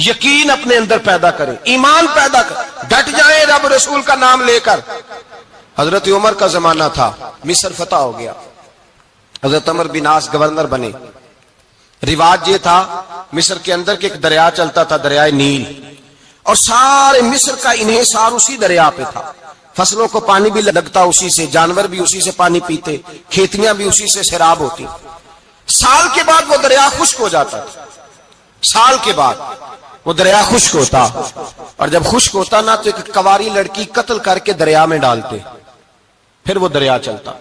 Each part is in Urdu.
یقین اپنے اندر پیدا کریں، ایمان پیدا کریں، ڈٹ جائیں رب رسول کا نام لے کر۔ حضرت عمر کا زمانہ تھا، مصر فتح ہو گیا، حضرت عمر بن عاص گورنر بنے۔ رواج یہ تھا مصر کے اندر کہ ایک دریا چلتا تھا، دریائے نیل، اور سارے مصر کا انحصار اسی دریا پہ تھا۔ فصلوں کو پانی بھی لگتا اسی سے، جانور بھی اسی سے پانی پیتے، کھیتیاں بھی اسی سے سیراب ہوتی۔ سال کے بعد وہ دریا خشک ہو جاتا تھا، سال کے بعد وہ دریا خشک ہوتا، اور جب خشک ہوتا نا تو ایک کواری لڑکی قتل کر کے دریا میں ڈالتے، پھر وہ دریا چلتا۔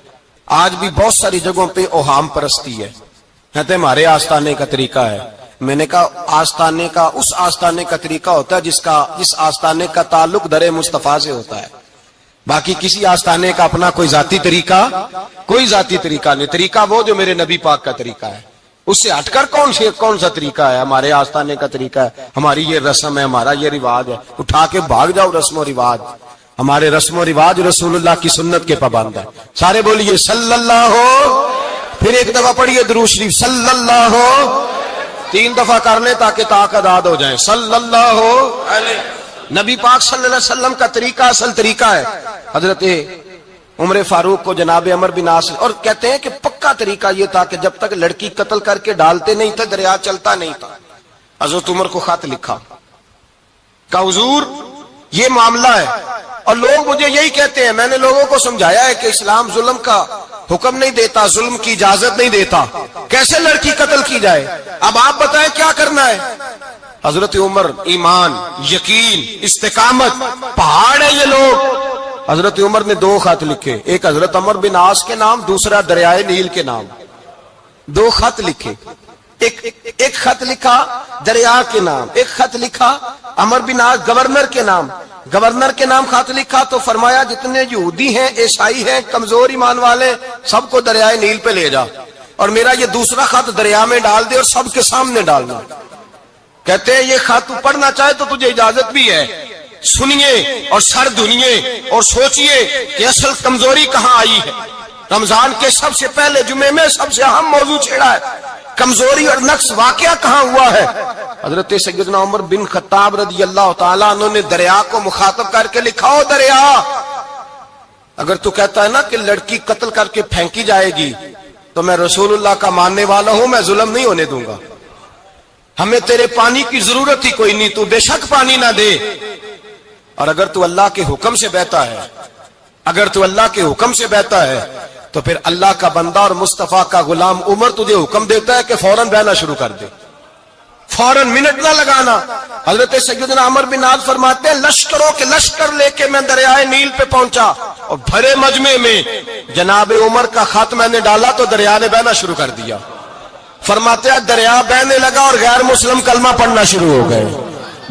آج بھی بہت ساری جگہوں پہ اوہام پرستی ہے، کہتے ہیں ہمارے آستانے کا طریقہ ہے۔ میں نے کہا آستانے کا اس آستانے کا طریقہ ہوتا ہے جس آستانے کا تعلق در مصطفیٰ سے ہوتا ہے، باقی کسی آستانے کا اپنا کوئی ذاتی طریقہ نہیں۔ طریقہ وہ جو میرے نبی پاک کا طریقہ ہے، اس سے ہٹ کر کون سا طریقہ ہے؟ ہمارے آستانے کا طریقہ ہے، ہماری یہ رسم ہے، ہمارا یہ رواج ہے، اٹھا کے بھاگ جاؤ رسم و رواج۔ ہمارے رسم و رواج رسول اللہ کی سنت کے پابند ہے۔ سارے بولیے صلی اللہ ہو، پھر ایک دفعہ پڑھیے درود شریف صلی اللہ ہو، 3 دفعہ کر لیں تاکہ طاقت آد ہو جائے۔ صلی اللہ ہو نبی پاک صلی اللہ علیہ وسلم کا طریقہ اصل طریقہ ہے۔ حضرت عمر فاروق کو جناب عمر بن عاص، اور کہتے ہیں کہ پکا طریقہ یہ تھا کہ جب تک لڑکی قتل کر کے ڈالتے نہیں تھے دریا چلتا نہیں تھا۔ حضرت عمر کو خط لکھا کہ حضور یہ معاملہ ہے، اور لوگ مجھے یہی کہتے ہیں، میں نے لوگوں کو سمجھایا ہے کہ اسلام ظلم کا حکم نہیں دیتا، ظلم کی اجازت نہیں دیتا، کیسے لڑکی قتل کی جائے؟ اب آپ بتائیں کیا کرنا ہے؟ حضرت عمر ایمان، یقین، استقامت، پہاڑ ہے یہ لوگ۔ حضرت عمر نے 2 خط لکھے، ایک حضرت عمر بن عاص کے نام، دوسرا دریائے نیل کے نام۔ 2 خط لکھے، ایک خط لکھا دریا کے نام، ایک خط لکھا عمر بن عاص گورنر کے نام۔ گورنر کے نام خط لکھا تو فرمایا جتنے یہودی ہیں، عیسائی ہیں، کمزور ایمان والے، سب کو دریائے نیل پہ لے جا، اور میرا یہ دوسرا خط دریا میں ڈال دے اور سب کے سامنے ڈالنا۔ کہتے ہیں یہ خط تو پڑھنا چاہے تو تجھے اجازت بھی ہے، سنیے اور سر دھنیے اور سوچئے کہ اصل کمزوری کہاں آئی ہے۔ رمضان کے سب سے پہلے جمعے میں سب سے اہم موضوع چھیڑا ہے، کمزوری اور نقص واقعہ کہاں ہوا ہے۔ حضرت سیدنا عمر بن خطاب رضی اللہ تعالیٰ عنہ نے دریا کو مخاطب کر کے لکھا، ہو دریا، اگر تو کہتا ہے نا کہ لڑکی قتل کر کے پھینکی جائے گی تو میں رسول اللہ کا ماننے والا ہوں، میں ظلم نہیں ہونے دوں گا، ہمیں تیرے پانی کی ضرورت ہی کوئی نہیں، تو بے شک پانی نہ دے، اور اگر تو اللہ کے حکم سے بہتا ہے، اگر تو اللہ کے حکم سے بہتا ہے تو پھر اللہ کا بندہ اور مصطفیٰ کا غلام عمر تجھے حکم دیتا ہے کہ فوراً بہنا شروع کر دے، فوراً منٹ نہ لگانا۔ حضرت سیدنا عمر بن عاص فرماتے ہیں لشکروں کے لشکر لے کے میں دریائے نیل پہ پہنچا، اور بھرے مجمع میں جناب عمر کا خط میں نے ڈالا تو دریا نے بہنا شروع کر دیا۔ فرماتے ہیں دریا بہنے لگا اور غیر مسلم کلمہ پڑھنا شروع ہو گئے۔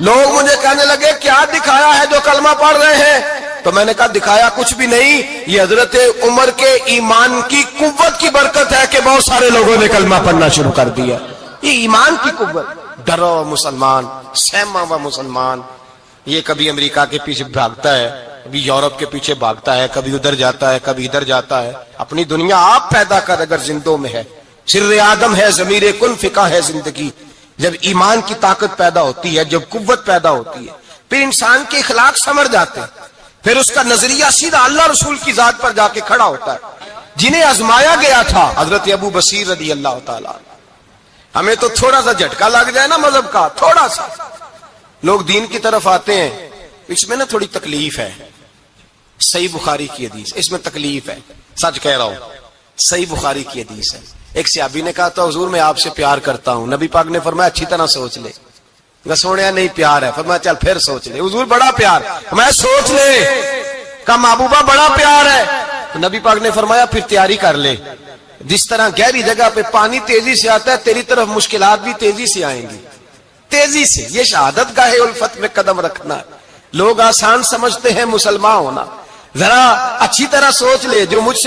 لوگ مجھے کہنے لگے کیا دکھایا ہے جو کلمہ پڑھ رہے ہیں؟ تو میں نے کہا دکھایا کچھ بھی نہیں، یہ حضرت عمر کے ایمان کی قوت کی برکت ہے کہ بہت سارے لوگوں نے کلمہ پڑھنا شروع کر دیا۔ یہ ایمان کی قوت، ڈرو مسلمان، سہما ہوا مسلمان، یہ کبھی امریکہ کے پیچھے بھاگتا ہے، کبھی یورپ کے پیچھے بھاگتا ہے، کبھی ادھر جاتا ہے، کبھی ادھر جاتا ہے۔ اپنی دنیا آپ پیدا کر اگر زندوں میں ہے، سر آدم ہے، ضمیر کن فقہ ہے زندگی۔ جب ایمان کی طاقت پیدا ہوتی ہے، جب قوت پیدا ہوتی ہے، پھر انسان کے اخلاق سمر جاتے ہیں، پھر اس کا نظریہ سیدھا اللہ رسول کی ذات پر جا کے کھڑا ہوتا ہے۔ جنہیں آزمایا گیا تھا حضرت ابو بصیر رضی اللہ تعالیٰ، ہمیں تو تھوڑا سا جھٹکا لگ جائے نا مذہب کا، تھوڑا سا لوگ دین کی طرف آتے ہیں، اس میں نا تھوڑی تکلیف ہے۔ صحیح بخاری کی حدیث، اس میں تکلیف ہے، سچ کہہ رہا ہوں، صحیح بخاری کی حدیث ہے۔ ایک صحابی نے کہا تھا حضور میں آپ سے پیار کرتا ہوں، نبی پاک نے فرمایا اچھی طرح سوچ لے۔ سونے نہیں پیار ہے، فرمایا چل پھر سوچ لے۔ حضور بڑا پیار، میں سوچ لے، کہا محبوبہ بڑا پیار ہے، تو نبی پاک نے فرمایا پھر تیاری کر لے، جس طرح گہری جگہ پہ پانی تیزی سے آتا ہے تیری طرف مشکلات بھی تیزی سے آئیں گی، تیزی سے۔ یہ شہادت گاہ الفت میں قدم رکھنا ہے۔ لوگ آسان سمجھتے ہیں مسلمان ہونا، ذرا اچھی طرح سوچ لے، جو مجھ سے